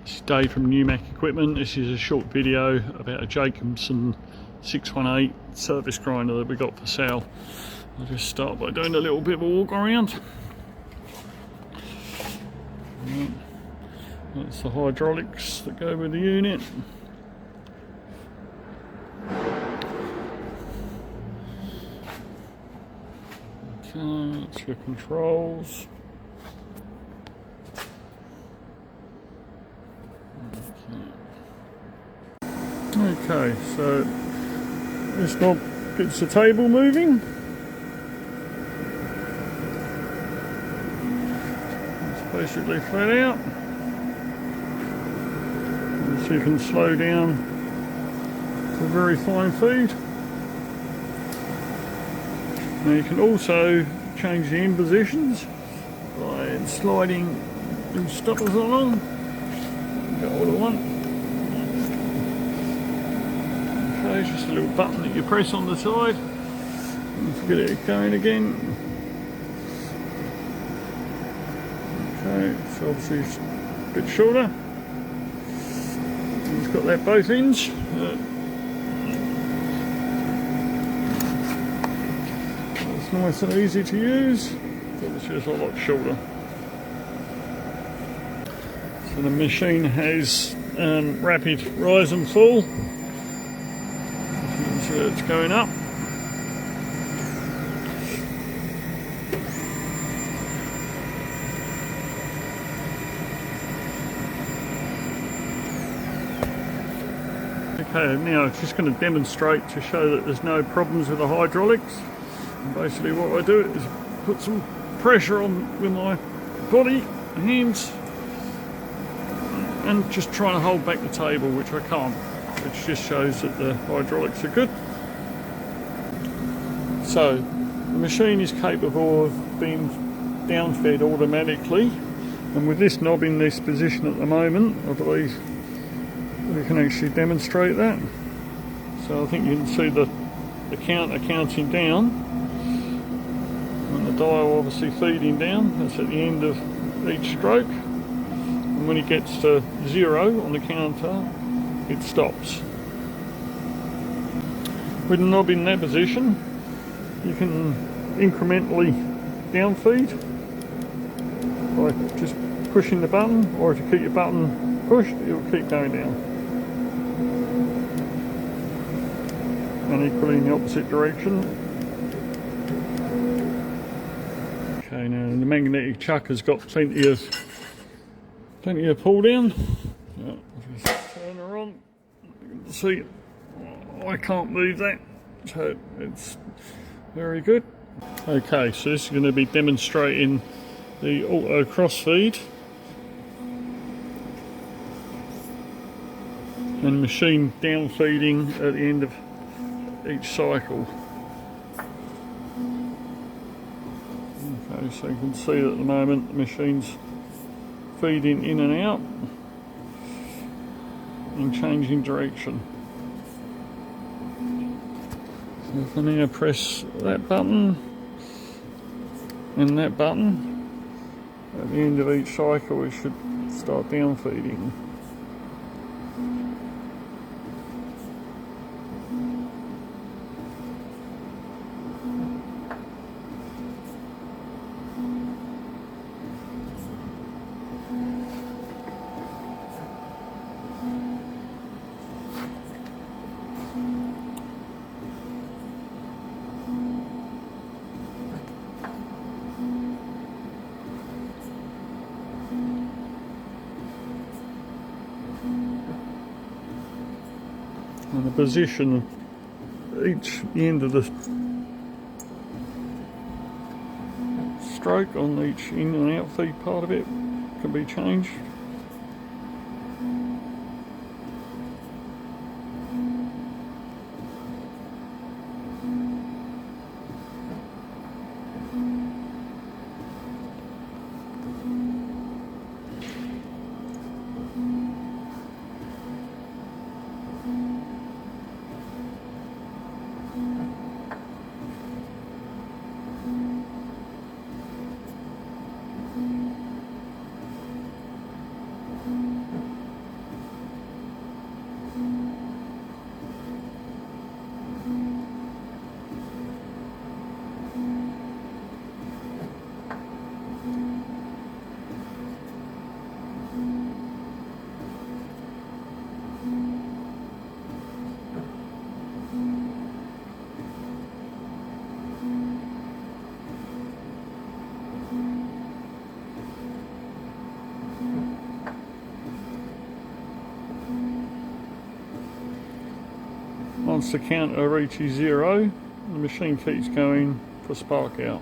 This is Dave from Newmac Equipment. This is a short video about a Jakobsen 618 service grinder that we got for sale. I'll just start by doing a little bit of a walk around. That's the hydraulics that go with the unit. Okay, that's your controls. Okay, so this knob gets the table moving. It's basically flat out. So you can slow down to very fine feed. Now you can also change the end positions by sliding these stoppers along. Got all I want. Okay, just a little button that you press on the side and get it going again. Okay, so obviously it's a bit shorter. It's got that both ends. It's nice and easy to use, but it's just a lot shorter. So the machine has rapid rise and fall. So it's going up. Okay, now I'm just going to demonstrate to show that there's no problems with the hydraulics. And basically what I do is put some pressure on with my body, hands, and just try to hold back the table, which I can't. Which just shows that the hydraulics are good. So the machine is capable of being down-fed automatically, and with this knob in this position at the moment, I believe we can actually demonstrate that. So I think you can see the counter counting down, and the dial obviously feeding down. That's at the end of each stroke, and when it gets to 0 on the counter, it stops. With the knob in that position, you can incrementally downfeed by just pushing the button, or if you keep your button pushed, it will keep going down. And equally in the opposite direction. Okay, now the magnetic chuck has got plenty of pull down. Yeah, just turn her on. You can see I can't move that, so it's very good. Okay, so this is going to be demonstrating the auto crossfeed and machine down feeding at the end of each cycle. Okay, so you can see that at the moment the machine's feeding in and out and changing direction. So if I now press that button and that button, at the end of each cycle it should start down feeding. And the position of the end of the stroke on each in and out feed part of it can be changed. Once the counter reaches 0, the machine keeps going for spark out.